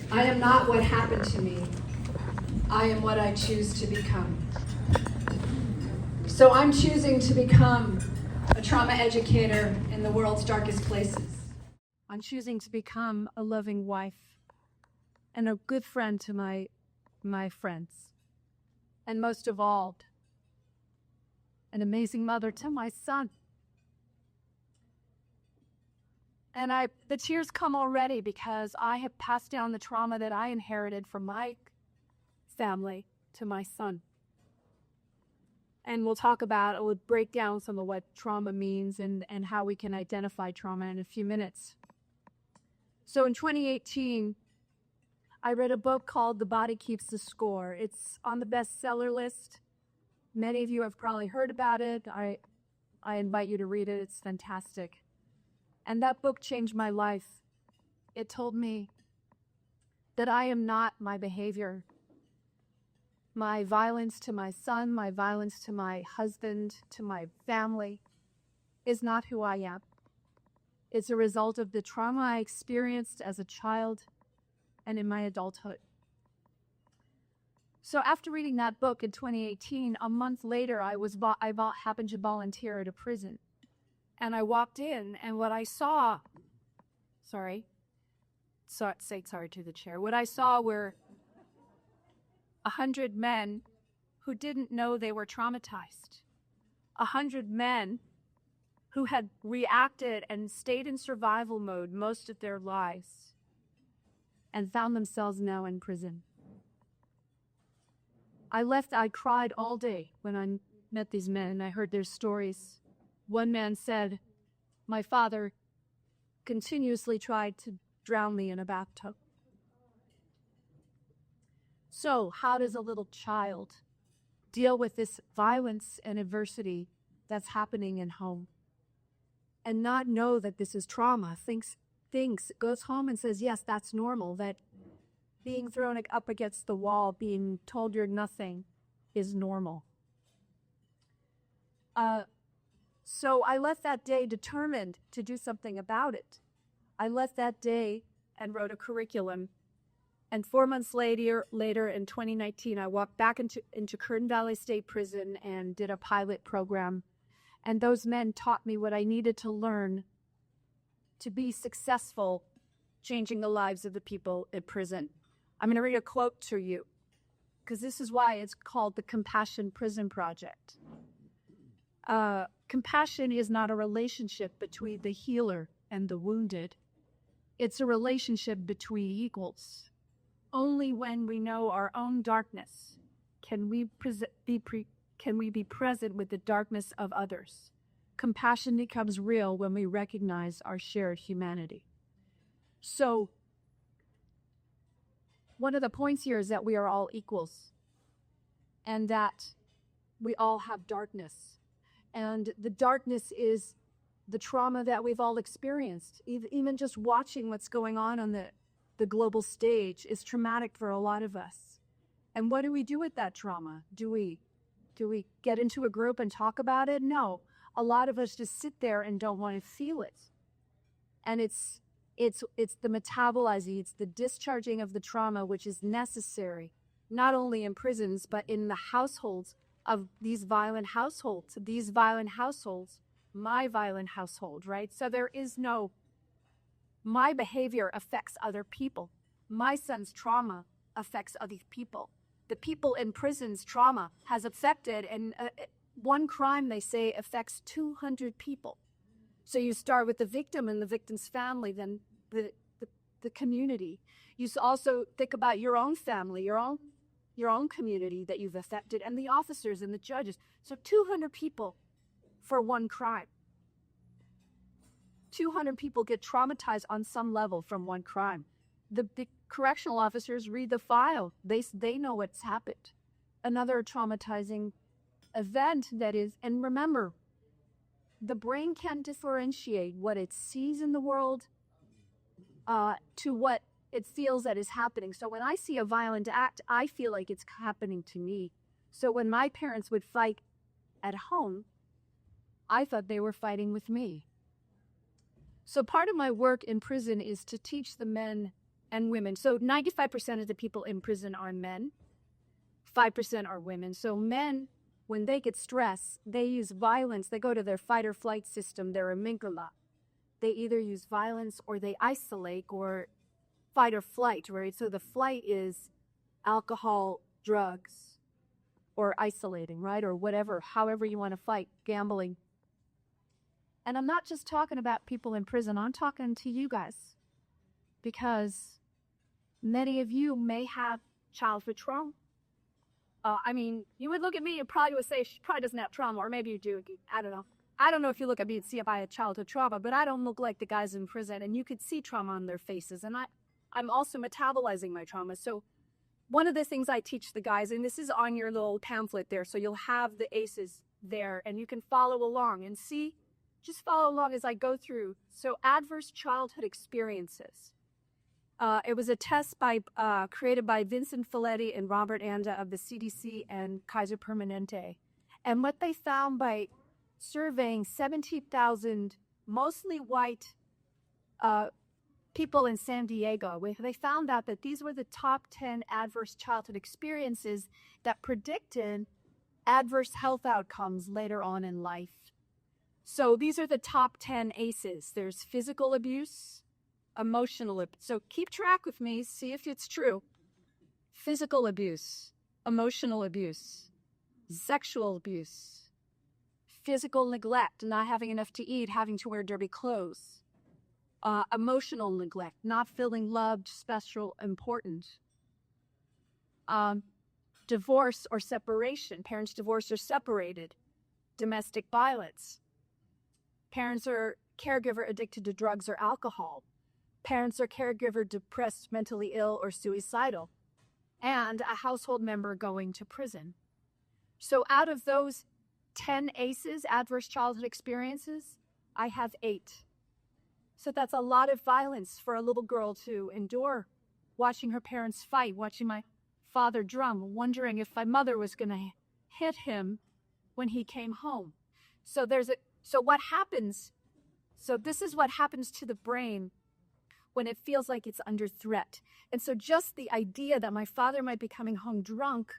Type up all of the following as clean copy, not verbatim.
I am not what happened to me. I am what I choose to become. So I'm choosing to become a trauma educator in the world's darkest places. I'm choosing to become a loving wife and a good friend to my friends. And most of all, an amazing mother to my son. And the tears come already because I have passed down the trauma that I inherited from my family to my son. And we'll break down some of what trauma means and how we can identify trauma in a few minutes. So in 2018, I read a book called The Body Keeps the Score. It's on the bestseller list. Many of you have probably heard about it. I invite you to read it. It's fantastic. And that book changed my life. It told me that I am not my behavior. My violence to my son, my violence to my husband, to my family is not who I am. It's a result of the trauma I experienced as a child and in my adulthood. So after reading that book in 2018, a month later, I happened to volunteer at a prison. And I walked in, and what I saw, say sorry to the chair. What I saw were 100 men who didn't know they were traumatized. 100 men who had reacted and stayed in survival mode most of their lives and found themselves now in prison. I cried all day when I met these men and I heard their stories. One man said, "My father continuously tried to drown me in a bathtub." So how does a little child deal with this violence and adversity that's happening in home and not know that this is trauma? Goes home and says, yes, that's normal, that being thrown up against the wall, being told you're nothing is normal. So I left that day determined to do something about it. I left that day and wrote a curriculum. And 4 months later in 2019, I walked back into Curtin Valley State Prison and did a pilot program. And those men taught me what I needed to learn to be successful changing the lives of the people in prison. I'm going to read a quote to you, because this is why it's called the Compassion Prison Project. Compassion is not a relationship between the healer and the wounded. It's a relationship between equals. Only when we know our own darkness can we be present with the darkness of others. Compassion becomes real when we recognize our shared humanity. So, one of the points here is that we are all equals and that we all have darkness. And the darkness is the trauma that we've all experienced. Even just watching what's going on the global stage is traumatic for a lot of us. And what do we do with that trauma? Do we get into a group and talk about it? No. A lot of us just sit there and don't want to feel it. And it's the metabolizing, it's the discharging of the trauma which is necessary, not only in prisons, but in the households of these violent households. My violent household, right? So there is no, my behavior affects other people. My son's trauma affects other people. The people in prison's trauma has affected, and one crime, they say, affects 200 people. So you start with the victim and the victim's family, then the community. You also think about your own family, your own community that you've affected, and the officers and the judges. So 200 people for one crime. 200 people get traumatized on some level from one crime. The correctional officers read the file. They know what's happened. Another traumatizing event that is, and remember, the brain can differentiate what it sees in the world to what it feels that is happening. So when I see a violent act, I feel like it's happening to me. So when my parents would fight at home, I thought they were fighting with me. So part of my work in prison is to teach the men and women. So 95% of the people in prison are men, 5% are women. So men, when they get stressed, they use violence. They go to their fight or flight system, their amygdala. They either use violence or they isolate or fight or flight, right? So the flight is alcohol, drugs, or isolating, right? Or whatever, however you want to fight, gambling. And I'm not just talking about people in prison. I'm talking to you guys because many of you may have childhood trauma. I mean, you would look at me and probably would say she probably doesn't have trauma, or maybe you do. I don't know. I don't know if you look at me and see if I had childhood trauma, but I don't look like the guys in prison, and you could see trauma on their faces. And I'm also metabolizing my trauma. So one of the things I teach the guys, and this is on your little pamphlet there, so you'll have the ACEs there, and you can follow along and see, just follow along as I go through. So adverse childhood experiences. It was a test created by Vincent Folletti and Robert Anda of the CDC and Kaiser Permanente. And what they found by surveying 17,000 mostly white people in San Diego, they found out that these were the top 10 adverse childhood experiences that predicted adverse health outcomes later on in life. So these are the top 10 ACEs. There's physical abuse, emotional abuse. So keep track with me, see if it's true. Physical abuse, emotional abuse, sexual abuse, physical neglect, not having enough to eat, having to wear dirty clothes, emotional neglect, not feeling loved, special, important, divorce or separation, parents divorced or separated, domestic violence, parents or caregiver addicted to drugs or alcohol, parents or caregiver depressed, mentally ill, or suicidal, and a household member going to prison. So out of those 10 ACEs, adverse childhood experiences, I have 8. So that's a lot of violence for a little girl to endure, watching her parents fight, watching my father drum, wondering if my mother was going to hit him when he came home. So what happens? So this is what happens to the brain when it feels like it's under threat. And so just the idea that my father might be coming home drunk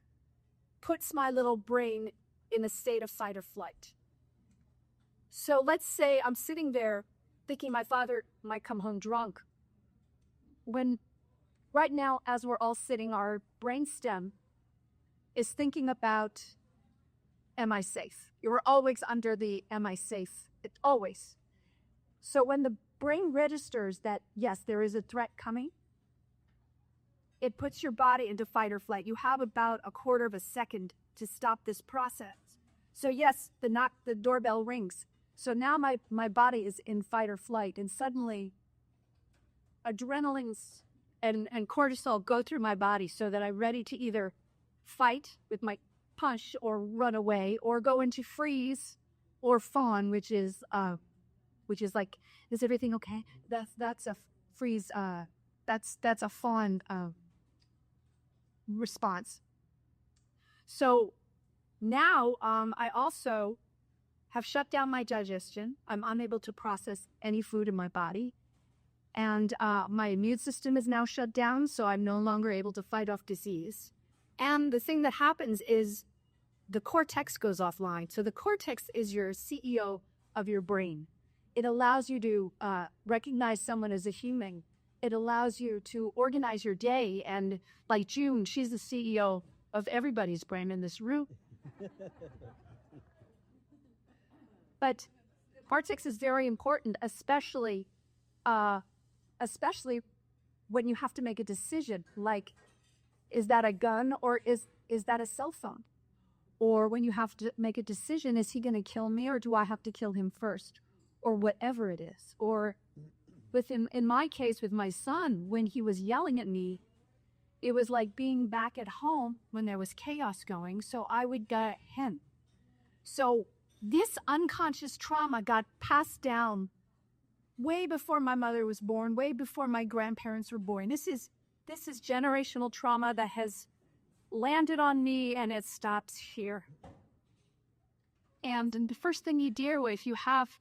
puts my little brain in a state of fight or flight. So let's say I'm sitting there thinking my father might come home drunk. When right now, as we're all sitting, our brainstem is thinking about, am I safe? You're always under the am I safe? It's always. So when the brain registers that, yes, there is a threat coming, it puts your body into fight or flight. You have about a quarter of a second to stop this process. So yes, the doorbell rings. So now my body is in fight or flight, and suddenly adrenaline and cortisol go through my body so that I'm ready to either fight with my punch or run away or go into freeze or fawn, which is like, is everything okay? That's a freeze. That's a fawn response. So now I also have shut down my digestion. I'm unable to process any food in my body. And my immune system is now shut down, so I'm no longer able to fight off disease. And the thing that happens is the cortex goes offline. So the cortex is your CEO of your brain. It allows you to recognize someone as a human. It allows you to organize your day. And like June, she's the CEO of everybody's brain in this room. But cortex is very important, especially when you have to make a decision, like, is that a gun or is that a cell phone? Or when you have to make a decision, is he going to kill me or do I have to kill him first? Or whatever it is. Or in my case, with my son, when he was yelling at me, it was like being back at home when there was chaos going, so I would get him. So this unconscious trauma got passed down way before my mother was born, way before my grandparents were born. This is generational trauma that has landed on me, and it stops here. And the first thing you deal with, if you have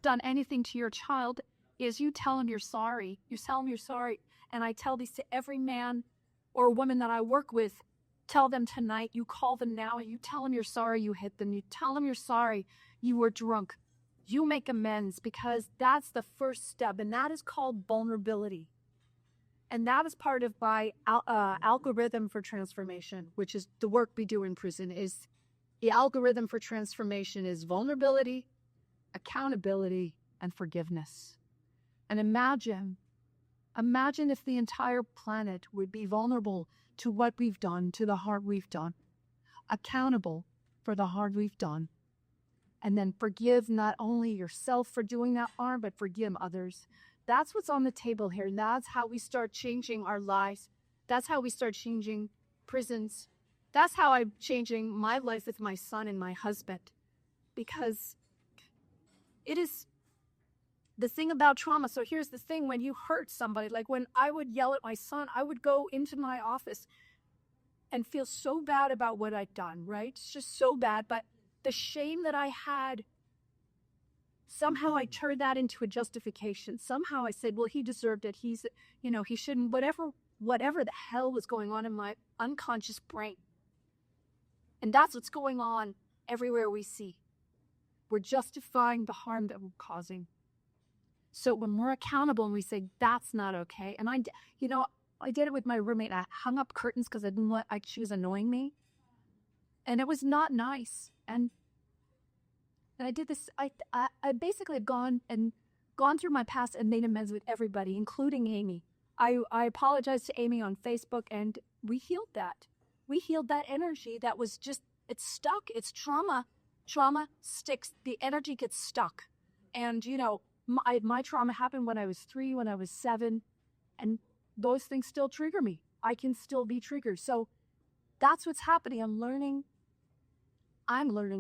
done anything to your child, is you tell them you're sorry. You tell them you're sorry. And I tell these to every man or woman that I work with. Tell them tonight, you call them now and you tell them you're sorry you hit them. You tell them you're sorry you were drunk. You make amends, because that's the first step, and that is called vulnerability. And that is part of my algorithm for transformation, which is the work we do in prison. Is the algorithm for transformation is vulnerability, accountability, and forgiveness. And imagine if the entire planet would be vulnerable to what we've done, to the harm we've done, accountable for the harm we've done, and then forgive not only yourself for doing that harm, but forgive others. That's what's on the table here. And that's how we start changing our lives. That's how we start changing prisons. That's how I'm changing my life with my son and my husband. Because it is the thing about trauma. So here's the thing: when you hurt somebody, like when I would yell at my son, I would go into my office and feel so bad about what I'd done, right? It's just so bad. But the shame that I had, somehow I turned that into a justification. Somehow I said, well, he deserved it. He shouldn't, whatever the hell was going on in my unconscious brain. And that's what's going on everywhere we see. We're justifying the harm that we're causing. So when we're accountable and we say, that's not okay. And I did it with my roommate. I hung up curtains because she was annoying me. And it was not nice. And I did this. I basically have gone through my past and made amends with everybody, including Amy. I apologized to Amy on Facebook, and we healed that. We healed that energy that was just, it's stuck. It's trauma. Trauma sticks. The energy gets stuck. And, my trauma happened when I was 3, when I was 7, and those things still trigger me. I can still be triggered. So that's what's happening. I'm learning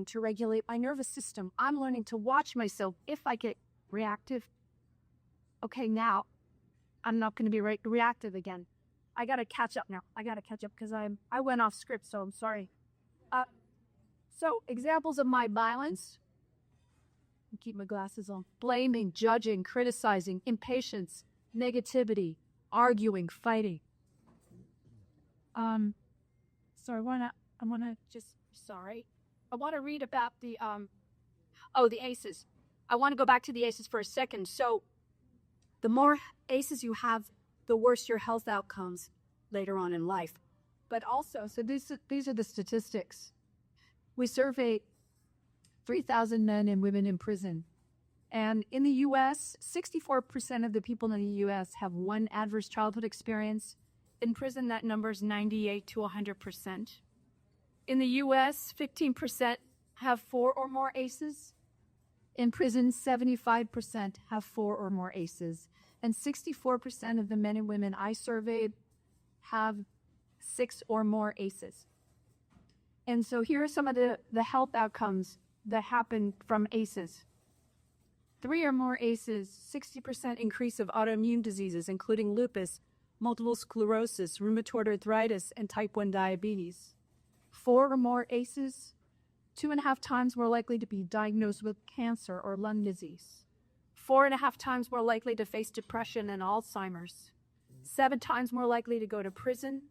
to regulate my nervous system. I'm learning to watch myself. If I get reactive, okay, now I'm not going to be reactive again. I got to catch up now. I got to catch up because I went off script, so I'm sorry. So examples of my violence. Keep my glasses on. Blaming, judging, criticizing, impatience, negativity, arguing, fighting. I want to read about the ACEs. I want to go back to the ACEs for a second. So the more ACEs you have, the worse your health outcomes later on in life. But also, so these are the statistics. We surveyed 3,000 men and women in prison. And in the U.S., 64% of the people in the U.S. have one adverse childhood experience. In prison, that number is 98 to 100%. In the U.S., 15% have 4 or more ACEs. In prison, 75% have 4 or more ACEs. And 64% of the men and women I surveyed have 6 or more ACEs. And so here are some of the health outcomes that happen from ACEs. 3 or more ACEs, 60% increase of autoimmune diseases, including lupus, multiple sclerosis, rheumatoid arthritis, and type 1 diabetes. 4 or more ACEs, 2.5 times more likely to be diagnosed with cancer or lung disease. 4.5 times more likely to face depression and Alzheimer's. 7 times more likely to go to prison.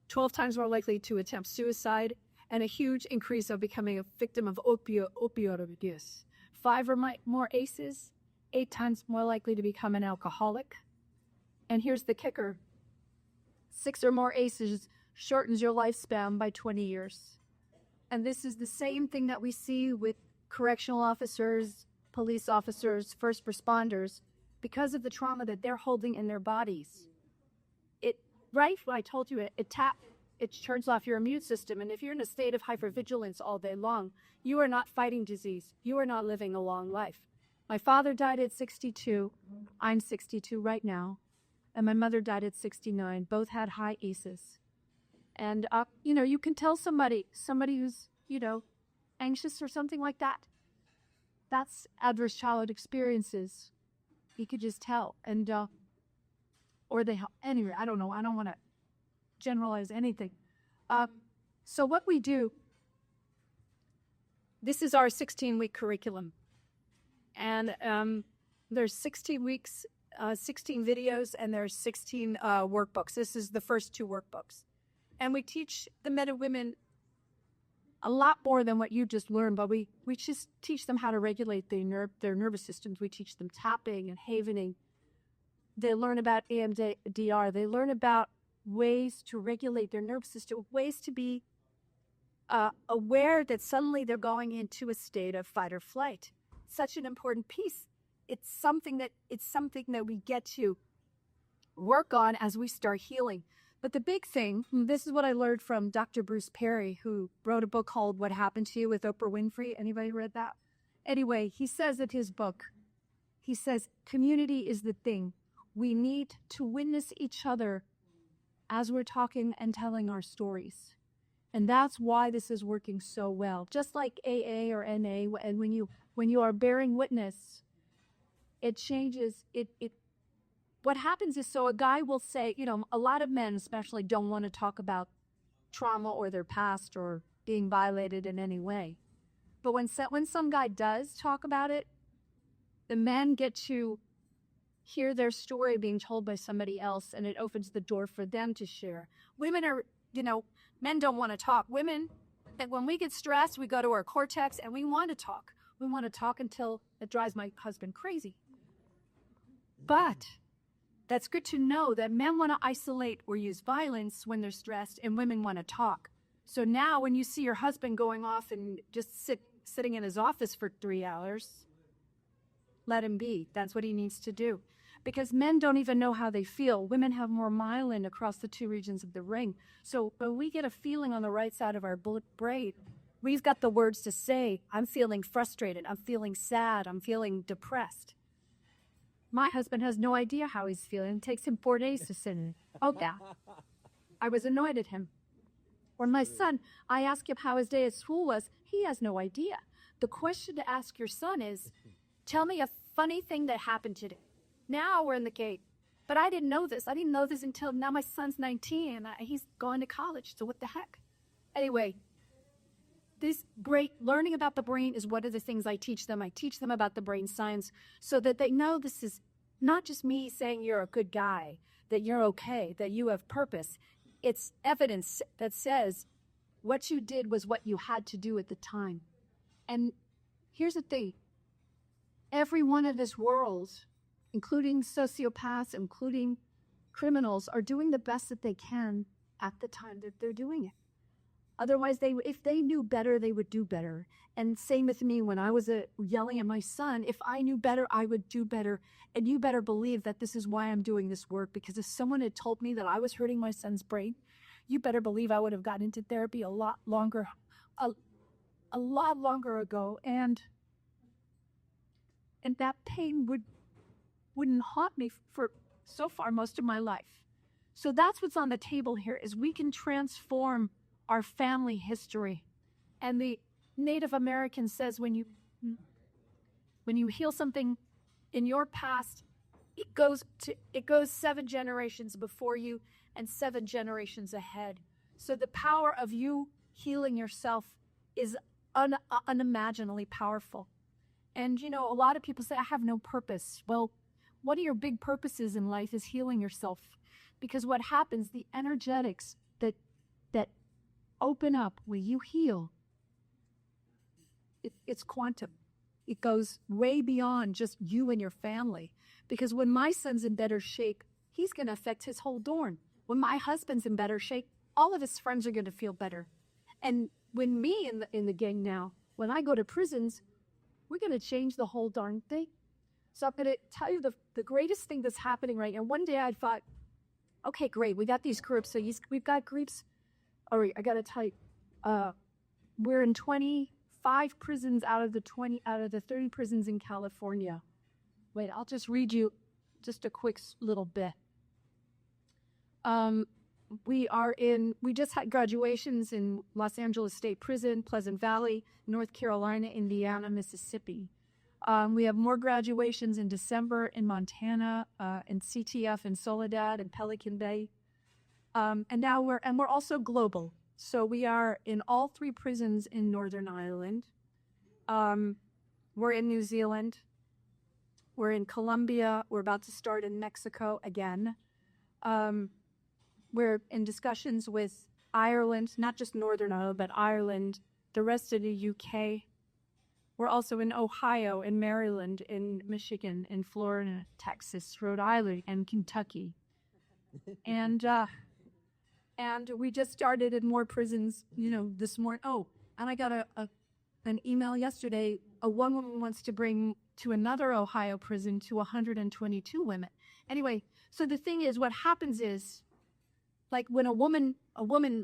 12 times more likely to attempt suicide. And a huge increase of becoming a victim of opioid abuse. 5 or more ACEs, 8 times more likely to become an alcoholic. And here's the kicker. 6 or more ACEs shortens your lifespan by 20 years. And this is the same thing that we see with correctional officers, police officers, first responders, because of the trauma that they're holding in their bodies. I told you, it turns off your immune system. And if you're in a state of hypervigilance all day long, you are not fighting disease. You are not living a long life. My father died at 62. I'm 62 right now. And my mother died at 69. Both had high ACEs. And, you can tell somebody who's, anxious or something like that. That's adverse childhood experiences. You could just tell. And, anyway, I don't know. I don't want to generalize anything. So what we do, this is our 16-week curriculum. And There's 16 weeks, 16 videos, and there's 16 workbooks. This is the first 2 workbooks. And we teach the men and women a lot more than what you just learned, but we just teach them how to regulate their nervous systems. We teach them tapping and havening. They learn about EMDR. They learn about ways to regulate their nervous system, ways to be aware that suddenly they're going into a state of fight or flight. Such an important piece. It's something that we get to work on as we start healing. But the big thing, this is what I learned from Dr. Bruce Perry, who wrote a book called What Happened to You with Oprah Winfrey. Anybody read that? Anyway, he says in his book, he says, community is the thing. We need to witness each other as we're talking and telling our stories. And that's why this is working so well. Just like AA or NA, and when you are bearing witness, it changes, what happens is, so a guy will say, a lot of men especially don't want to talk about trauma or their past or being violated in any way. But when some guy does talk about it, the men get to hear their story being told by somebody else, and it opens the door for them to share. Women are, men don't want to talk. Women, and when we get stressed, we go to our cortex and we want to talk. We want to talk until it drives my husband crazy. But that's good to know that men want to isolate or use violence when they're stressed, and women want to talk. So now when you see your husband going off and just sitting in his office for 3 hours, let him be. That's what he needs to do. Because men don't even know how they feel. Women have more myelin across the 2 regions of the brain. So when we get a feeling on the right side of our brain, we've got the words to say, I'm feeling frustrated, I'm feeling sad, I'm feeling depressed. My husband has no idea how he's feeling. It takes him 4 days to sit in it. Oh, yeah. I was annoyed at him. Or my son, I ask him how his day at school was. He has no idea. The question to ask your son is, tell me a funny thing that happened today. Now we're in the gate. But I didn't know this. I didn't know this until now my son's 19 and he's going to college. So what the heck? Anyway, this learning about the brain is one of the things I teach them. I teach them about the brain science so that they know this is not just me saying you're a good guy, that you're okay, that you have purpose. It's evidence that says what you did was what you had to do at the time. And here's the thing. Everyone in this world, including sociopaths, including criminals, are doing the best that they can at the time that they're doing it. Otherwise, if they knew better, they would do better. And same with me when I was yelling at my son, if I knew better, I would do better. And you better believe that this is why I'm doing this work, because if someone had told me that I was hurting my son's brain, you better believe I would have gotten into therapy a lot longer ago. And that pain wouldn't haunt me for so far most of my life. So that's what's on the table here, is we can transform our family history. And the Native American says when you heal something in your past, it goes 7 generations before you and 7 generations ahead. So the power of you healing yourself is unimaginably powerful. And a lot of people say, I have no purpose. Well, one of your big purposes in life is healing yourself. Because what happens, the energetics that open up when you heal, it's quantum. It goes way beyond just you and your family. Because when my son's in better shape, he's going to affect his whole dorm. When my husband's in better shape, all of his friends are going to feel better. And when me in the gang now, when I go to prisons, we're going to change the whole darn thing. So I'm going to tell you the greatest thing that's happening right now. One day I thought, okay, great, we got these groups. So we've got groups. All right, I got to tell you, we're in 25 prisons out of the 30 prisons in California. Wait, I'll just read you just a quick little bit. We just had graduations in Los Angeles State Prison, Pleasant Valley, North Carolina, Indiana, Mississippi. We have more graduations in December in Montana, in CTF in Soledad and Pelican Bay. And now we're also global. So we are in all 3 prisons in Northern Ireland. We're in New Zealand. We're in Colombia. We're about to start in Mexico again. We're in discussions with Ireland, not just Northern Ireland, but Ireland, the rest of the UK. We're also in Ohio, in Maryland, in Michigan, in Florida, Texas, Rhode Island, and Kentucky. And we just started in more prisons, this morning. Oh, and I got an email yesterday. One woman wants to bring to another Ohio prison to 122 women. Anyway, so the thing is, what happens is, like when a woman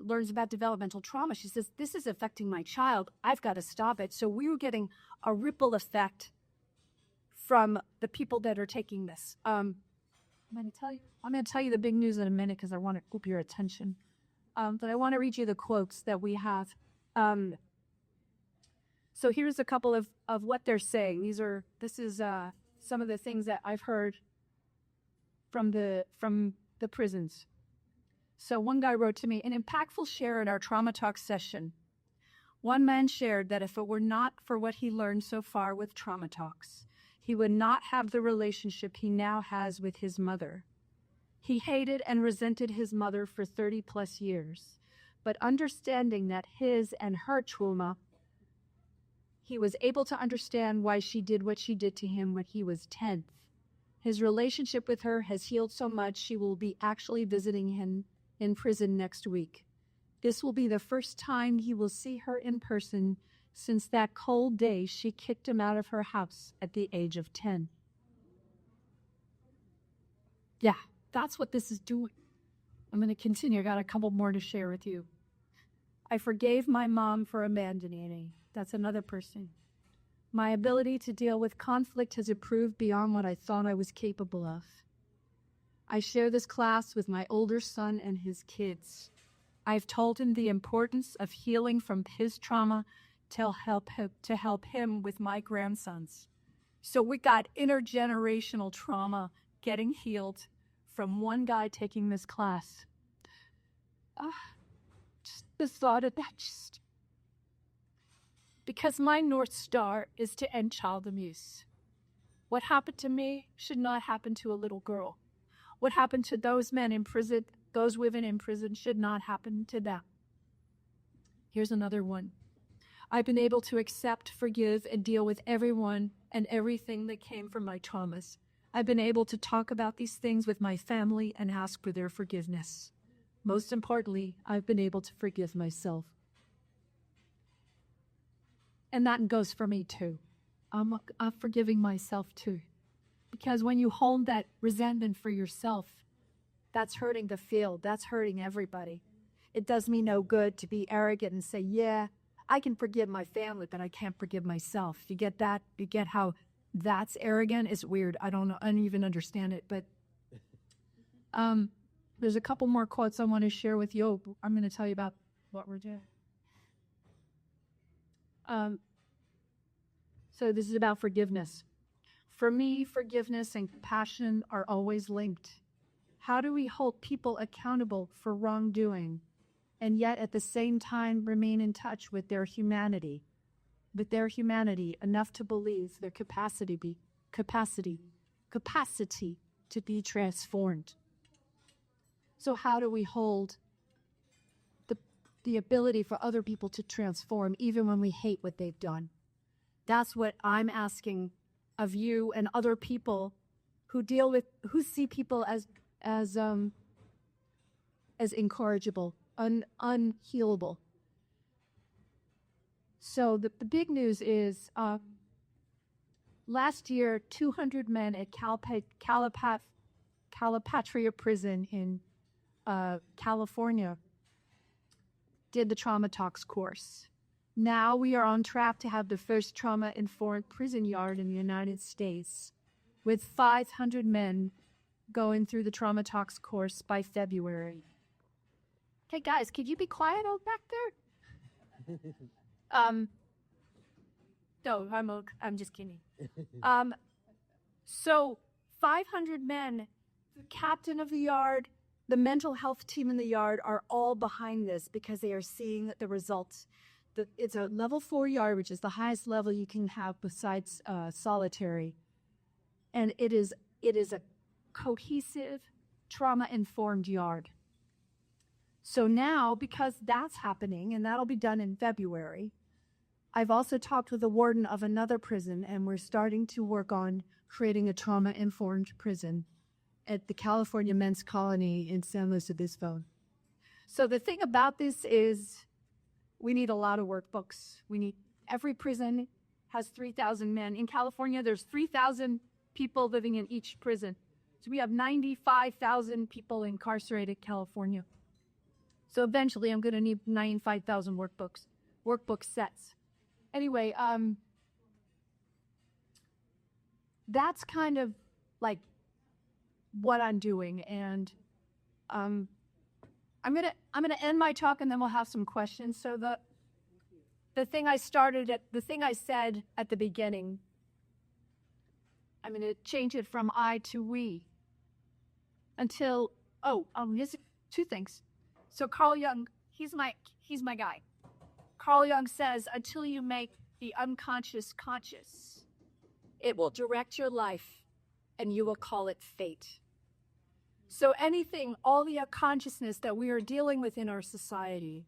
learns about developmental trauma, she says, this is affecting my child. I've got to stop it. So we were getting a ripple effect from the people that are taking this. I'm going to tell you the big news in a minute because I want to keep your attention. But I want to read you the quotes that we have. So here's a couple of what they're saying. This is some of the things that I've heard from the prisons. So one guy wrote to me, an impactful share in our trauma talk session. One man shared that if it were not for what he learned so far with trauma talks, he would not have the relationship he now has with his mother. He hated and resented his mother for 30 plus years, but understanding that his and her trauma, he was able to understand why she did what she did to him when he was 10. His relationship with her has healed so much she will be actually visiting him in prison next week. This will be the first time he will see her in person since that cold day she kicked him out of her house at the age of 10. Yeah, that's what this is doing. I'm going to continue. I got a couple more to share with you. I forgave my mom for abandoning me. That's another person. My ability to deal with conflict has improved beyond what I thought I was capable of. I share this class with my older son and his kids. I've told him the importance of healing from his trauma to help him with my grandsons. So we got intergenerational trauma getting healed from one guy taking this class. Just the thought of that, because my North Star is to end child abuse. What happened to me should not happen to a little girl. What happened to those men in prison, those women in prison, should not happen to them. Here's another one. I've been able to accept, forgive, and deal with everyone and everything that came from my traumas. I've been able to talk about these things with my family and ask for their forgiveness. Most importantly, I've been able to forgive myself. And that goes for me too. I'm forgiving myself too. Because when you hold that resentment for yourself, that's hurting the field. That's hurting everybody. It does me no good to be arrogant and say, yeah, I can forgive my family, but I can't forgive myself. You get that? You get how that's arrogant? It's weird. I don't know. I don't even understand it. But there's a couple more quotes I want to share with you. I'm going to tell you about what we're doing. So this is about forgiveness. For me, forgiveness and compassion are always linked. How do we hold people accountable for wrongdoing and yet at the same time remain in touch with their humanity enough to believe their capacity to be transformed? So how do we hold the ability for other people to transform even when we hate what they've done? That's what I'm asking of you and other people who see people as incorrigible, unhealable. So the big news is last year, 200 men at Calipatria prison in California did the trauma talks course. Now we are on track to have the first trauma-informed prison yard in the United States, with 500 men going through the trauma talks course by February. Hey guys, could you be quiet out back there? No, I'm just kidding. So 500 men, the captain of the yard, the mental health team in the yard are all behind this because they are seeing the results. It's a level 4 yard, which is the highest level you can have besides solitary. And it is a cohesive, trauma-informed yard. So now, because that's happening, and that'll be done in February, I've also talked with the warden of another prison, and we're starting to work on creating a trauma-informed prison at the California Men's Colony in San Luis Obispo. So the thing about this is we need a lot of workbooks. Every prison has 3,000 men. In California, there's 3,000 people living in each prison. So we have 95,000 people incarcerated in California. So eventually I'm going to need 95,000 workbook sets. Anyway, that's kind of like what I'm doing. And I'm gonna end my talk, and then we'll have some questions. So the thing I said at the beginning, I'm gonna change it from I to we. Until here's two things. So Carl Jung, he's my guy. Carl Jung says, until you make the unconscious conscious, it will direct your life, and you will call it fate. So all the unconsciousness that we are dealing with in our society,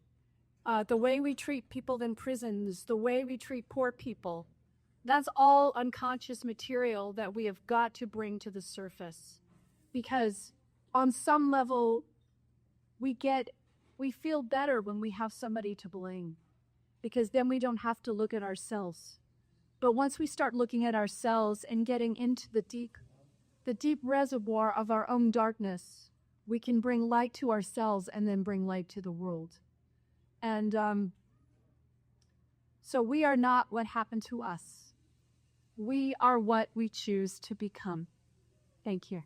the way we treat people in prisons, the way we treat poor people, that's all unconscious material that we have got to bring to the surface. Because on some level, we feel better when we have somebody to blame, because then we don't have to look at ourselves. But once we start looking at ourselves and getting into the deep reservoir of our own darkness, we can bring light to ourselves and then bring light to the world. And so we are not what happened to us. We are what we choose to become. Thank you.